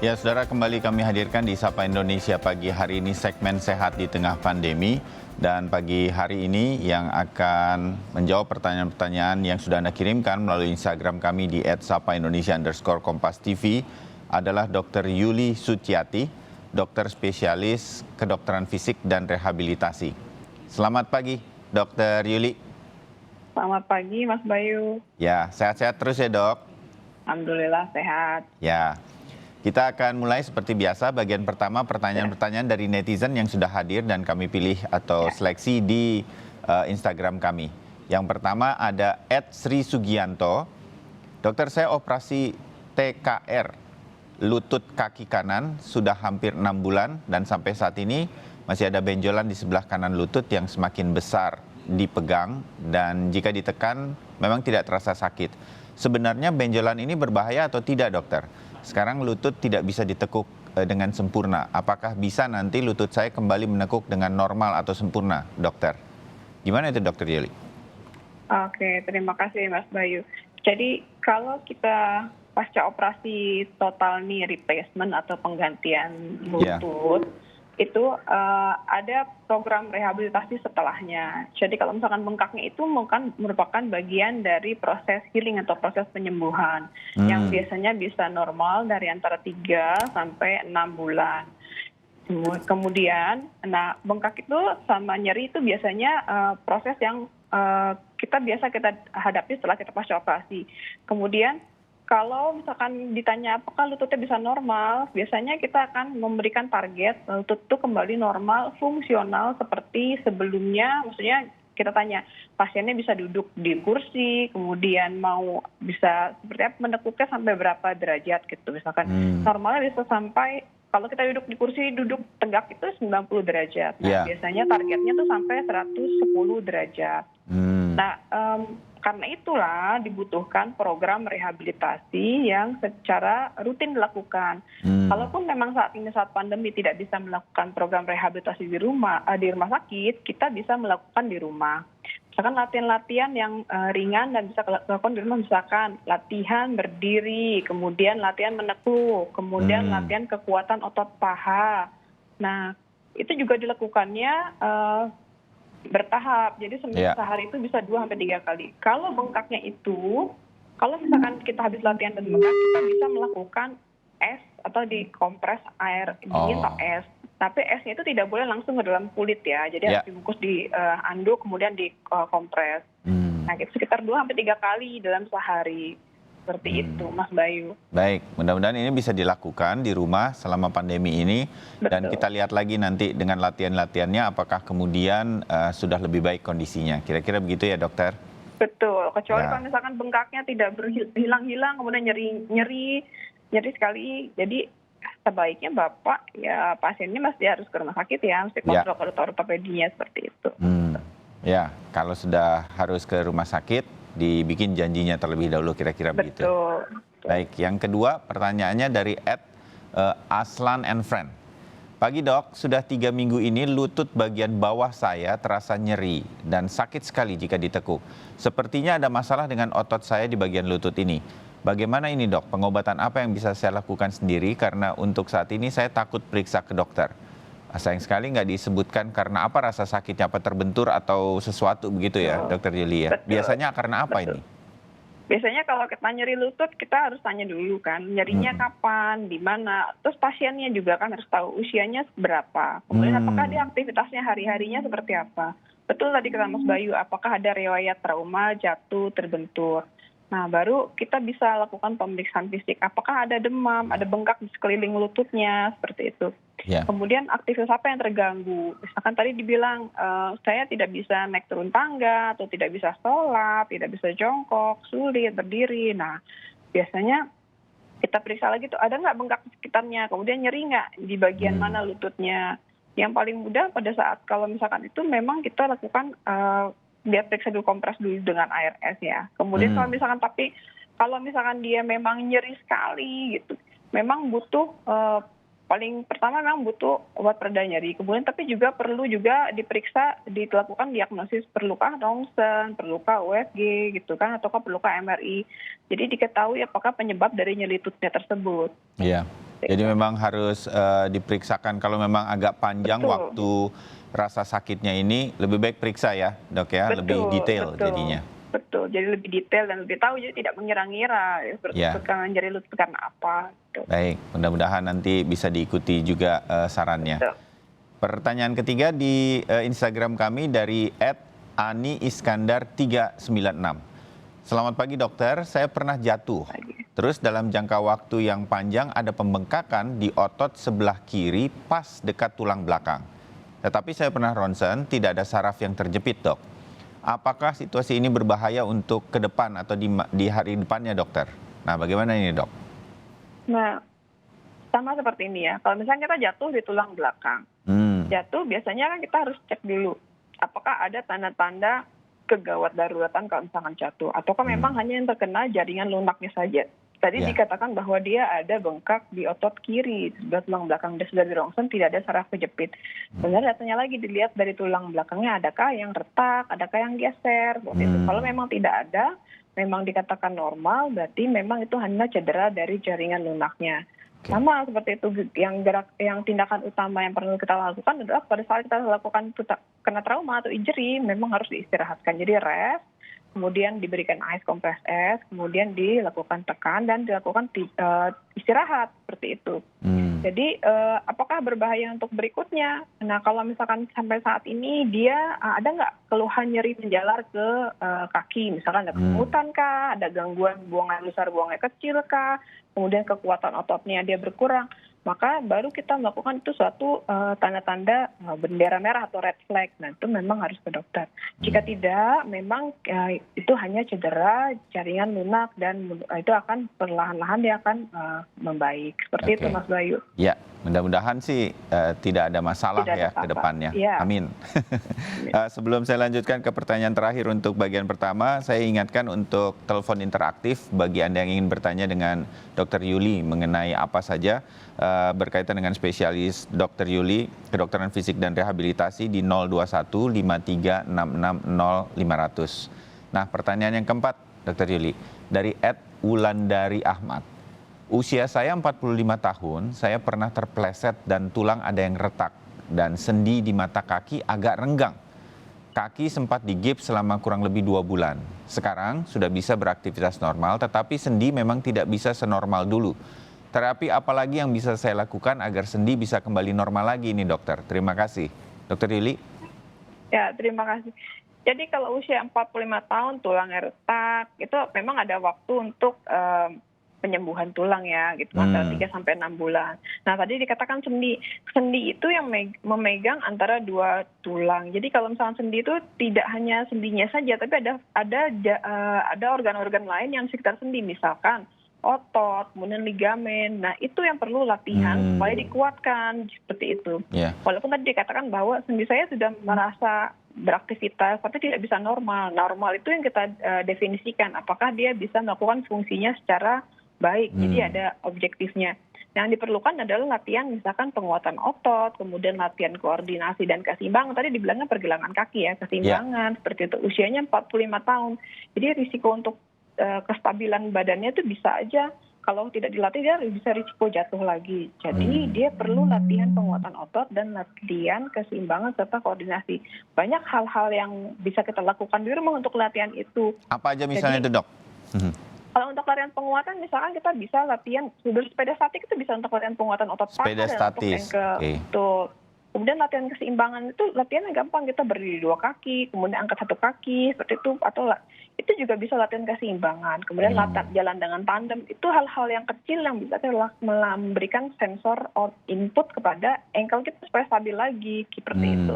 Ya, saudara, kembali kami hadirkan di Sapa Indonesia pagi hari ini segmen Sehat di Tengah Pandemi. Dan pagi hari ini yang akan menjawab pertanyaan-pertanyaan yang sudah Anda kirimkan melalui Instagram kami di @sapaindonesia_kompas.tv adalah Dr. Yuli Suciati, dokter spesialis kedokteran fisik dan rehabilitasi. Selamat pagi, Dr. Yuli. Selamat pagi, Mas Bayu. Ya, sehat-sehat terus ya, Dok. Alhamdulillah sehat. Ya. Kita akan mulai seperti biasa, bagian pertama pertanyaan-pertanyaan dari netizen yang sudah hadir dan kami pilih atau seleksi di Instagram kami. Yang pertama ada @Sri Sugianto. Dokter, saya operasi TKR lutut kaki kanan sudah hampir 6 bulan dan sampai saat ini masih ada benjolan di sebelah kanan lutut yang semakin besar dipegang dan jika ditekan memang tidak terasa sakit. Sebenarnya benjolan ini berbahaya atau tidak, dokter? Sekarang lutut tidak bisa ditekuk dengan sempurna. Apakah bisa nanti lutut saya kembali menekuk dengan normal atau sempurna, dokter? Gimana itu, Dokter Yuli? Oke, terima kasih Mas Bayu. Jadi kalau kita pasca operasi total knee replacement atau penggantian lutut, itu ada program rehabilitasi setelahnya. Jadi kalau misalkan bengkaknya itu merupakan bagian dari proses healing atau proses penyembuhan yang biasanya bisa normal dari antara 3 sampai 6 bulan. Kemudian, bengkak itu sama nyeri itu biasanya proses yang kita hadapi setelah kita pasca operasi. Kemudian kalau misalkan ditanya apakah lututnya bisa normal, biasanya kita akan memberikan target lutut itu kembali normal, fungsional seperti sebelumnya. Maksudnya kita tanya pasiennya bisa duduk di kursi, kemudian mau bisa seperti apa, menekuknya sampai berapa derajat gitu. Misalkan normalnya bisa sampai kalau kita duduk di kursi, duduk tegak itu 90 derajat. Nah, biasanya targetnya tuh sampai 110 derajat. Nah, karena itulah dibutuhkan program rehabilitasi yang secara rutin dilakukan. Kalaupun memang saat pandemi tidak bisa melakukan program rehabilitasi di rumah sakit, kita bisa melakukan di rumah. Misalkan latihan-latihan yang ringan dan bisa dilakukan di rumah, misalkan latihan berdiri, kemudian latihan menekuk, kemudian latihan kekuatan otot paha. Nah, itu juga dilakukannya bertahap, jadi sehari itu bisa 2-3 kali. Kalau bengkaknya itu, kalau misalkan kita habis latihan dan bengkak, kita bisa melakukan es atau dikompres air dingin atau es. Tapi esnya itu tidak boleh langsung ke dalam kulit ya, jadi harus dibungkus di anduk kemudian dikompres. Nah, sekitar 2-3 kali dalam sehari. Seperti itu, Mas Bayu. Baik, mudah-mudahan ini bisa dilakukan di rumah selama pandemi ini. Dan kita lihat lagi nanti dengan latihan-latihannya apakah kemudian sudah lebih baik kondisinya. Kira-kira begitu ya, dokter? Betul, kecuali kalau misalkan bengkaknya tidak hilang-hilang, kemudian nyeri sekali. Jadi sebaiknya Bapak, ya pasiennya masih harus ke rumah sakit ya, mesti kontrol ke ortopedinya seperti itu. Ya, kalau sudah harus ke rumah sakit, dibikin janjinya terlebih dahulu, kira-kira begitu. Baik, yang kedua pertanyaannya dari @Aslan and Friend. Pagi dok, sudah 3 minggu ini lutut bagian bawah saya terasa nyeri dan sakit sekali jika ditekuk. Sepertinya ada masalah dengan otot saya di bagian lutut ini. Bagaimana ini dok, pengobatan apa yang bisa saya lakukan sendiri karena untuk saat ini saya takut periksa ke dokter. Sayang sekali nggak disebutkan karena apa rasa sakitnya, apa terbentur atau sesuatu begitu ya, Dokter Yuli ya. Biasanya karena apa ini? Biasanya kalau kita nyeri lutut, kita harus tanya dulu kan, nyerinya kapan, di mana. Terus pasiennya juga kan harus tahu usianya berapa. Kemudian apakah dia aktivitasnya hari-harinya seperti apa. Betul tadi kata Mas Bayu, apakah ada riwayat trauma, jatuh, terbentur. Nah, baru kita bisa lakukan pemeriksaan fisik. Apakah ada demam, ada bengkak di sekeliling lututnya, seperti itu. Kemudian aktivitas apa yang terganggu? Misalkan tadi dibilang, saya tidak bisa naik turun tangga, atau tidak bisa sholat, tidak bisa jongkok, sulit, berdiri. Nah, biasanya kita periksa lagi tuh, ada nggak bengkak di sekitarnya, kemudian nyeri nggak di bagian mana lututnya. Yang paling mudah pada saat kalau misalkan itu memang kita lakukan dia periksa dulu, kompres dulu dengan air es ya. Kemudian kalau misalkan dia memang nyeri sekali gitu, memang butuh paling pertama memang butuh obat pereda nyeri. Kemudian tapi juga perlu dilakukan diagnosis perlukah rongsen, perlukah USG gitu kan, ataukah perlukah MRI. Jadi diketahui apakah penyebab dari nyeri lututnya tersebut. Iya. Jadi memang harus diperiksakan kalau memang agak panjang Betul. waktu rasa sakitnya ini, lebih baik periksa ya dok ya, lebih Betul, detail betul, jadinya. betul. Jadi lebih detail dan lebih tahu, jadi tidak mengira-ngira ya, Ya, serangan nyeri lutut karena apa. Gitu. baik. Mudah-mudahan nanti bisa diikuti juga sarannya. Betul. Pertanyaan ketiga di Instagram kami dari @ani_iskandar396. Selamat pagi dokter, saya pernah jatuh. Terus dalam jangka waktu yang panjang ada pembengkakan di otot sebelah kiri pas dekat tulang belakang. Tetapi saya pernah ronsen, tidak ada saraf yang terjepit dok. Apakah situasi ini berbahaya untuk ke depan atau di hari depannya dokter? Nah bagaimana ini dok? Nah, sama seperti ini ya. Kalau misalnya kita jatuh di tulang belakang, jatuh biasanya kan kita harus cek dulu apakah ada tanda-tanda kegawat daruratan kalau misalkan jatuh, ataukah memang hanya yang terkena jaringan lunaknya saja. Tadi dikatakan bahwa dia ada bengkak di otot kiri sebelah tulang belakang, dia sudah di rongsen, tidak ada saraf kejepit. Sebenarnya datanya lagi dilihat dari tulang belakangnya, adakah yang retak, adakah yang geser. Kalau memang tidak ada, memang dikatakan normal, berarti memang itu hanya cedera dari jaringan lunaknya. Sama seperti itu, yang tindakan utama yang perlu kita lakukan adalah pada saat kita lakukan kena trauma atau injury, memang harus diistirahatkan. Jadi rest, kemudian diberikan ice compress es, kemudian dilakukan tekan dan dilakukan istirahat seperti itu. Jadi apakah berbahaya untuk berikutnya? Nah kalau misalkan sampai saat ini dia ada nggak keluhan nyeri menjalar ke kaki, misalkan ada kesemutan kah, ada gangguan buangan besar, buangan kecil kah, kemudian kekuatan ototnya dia berkurang, maka baru kita melakukan itu suatu tanda-tanda bendera merah atau red flag. Nah itu memang harus ke dokter. Jika tidak, memang itu hanya cedera jaringan lunak dan itu akan perlahan-lahan dia akan membaik. Seperti itu Mas Bayu. Ya, mudah-mudahan sih tidak ada masalah Tidak ada ya ke depannya. Ya. Amin. Sebelum saya lanjutkan ke pertanyaan terakhir untuk bagian pertama, saya ingatkan untuk telepon interaktif bagi Anda yang ingin bertanya dengan Dr. Yuli mengenai apa saja berkaitan dengan spesialis Dr. Yuli, kedokteran fisik dan rehabilitasi di 021 5366 0500. Nah, pertanyaan yang keempat, Dr. Yuli, dari @Wulandari Ahmad. Usia saya 45 tahun, saya pernah terpleset dan tulang ada yang retak dan sendi di mata kaki agak renggang. Kaki sempat digips selama kurang lebih 2 bulan. Sekarang sudah bisa beraktivitas normal, tetapi sendi memang tidak bisa senormal dulu. Terapi apa lagi yang bisa saya lakukan agar sendi bisa kembali normal lagi ini dokter? Terima kasih. Dokter Yuli. Ya, terima kasih. Jadi kalau usia 45 tahun tulangnya retak, itu memang ada waktu untuk penyembuhan tulang ya, gitu antara 3 sampai 6 bulan. Nah, tadi dikatakan sendi. Sendi itu yang memegang antara 2 tulang. Jadi kalau misalnya sendi itu tidak hanya sendinya saja, tapi ada organ-organ lain yang sekitar sendi, misalkan otot, kemudian ligamen. Nah, itu yang perlu latihan supaya dikuatkan seperti itu. Walaupun tadi dikatakan bahwa sendi saya sudah merasa beraktivitas, tapi tidak bisa normal. Normal itu yang kita definisikan, apakah dia bisa melakukan fungsinya secara baik. Jadi ada objektifnya. Yang diperlukan adalah latihan misalkan penguatan otot, kemudian latihan koordinasi dan keseimbangan. Tadi dibilangnya pergelangan kaki ya, keseimbangan seperti itu. Usianya 45 tahun. Jadi risiko untuk kestabilan badannya itu bisa aja kalau tidak dilatih dia bisa risiko jatuh lagi. Jadi dia perlu latihan penguatan otot dan latihan keseimbangan serta koordinasi. Banyak hal-hal yang bisa kita lakukan di rumah untuk latihan itu. Apa aja misalnya itu dok? Kalau untuk latihan penguatan, misalkan kita bisa latihan bersepeda statik, itu bisa untuk latihan penguatan otot paha dan otot ankle. Kemudian latihan keseimbangan itu latihannya gampang, kita berdiri 2 kaki, kemudian angkat 1 kaki seperti itu, atau itu juga bisa latihan keseimbangan. Kemudian latihan jalan dengan tandem, itu hal-hal yang kecil yang bisa kita memberikan sensor input kepada ankle kita supaya stabil lagi seperti itu.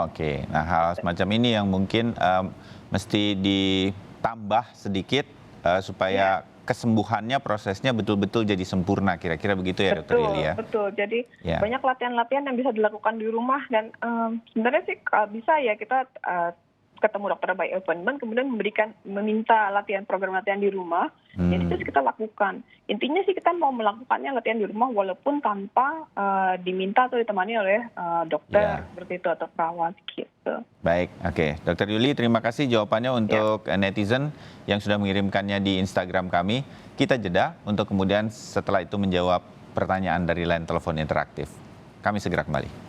Oke. Nah, hal semacam ini yang mungkin mesti ditambah sedikit supaya kesembuhannya, prosesnya betul-betul jadi sempurna, kira-kira begitu ya Dokter Yuli ya? Betul, jadi banyak latihan-latihan yang bisa dilakukan di rumah dan sebenarnya sih bisa ya kita ketemu dokter by appointment, kemudian meminta program latihan di rumah, jadi itu kita lakukan. Intinya sih kita mau melakukannya latihan di rumah walaupun tanpa diminta atau ditemani oleh dokter seperti itu atau perawat gitu. Baik, oke. Dokter Yuli, terima kasih jawabannya untuk netizen yang sudah mengirimkannya di Instagram kami. Kita jeda untuk kemudian setelah itu menjawab pertanyaan dari line telepon interaktif. Kami segera kembali.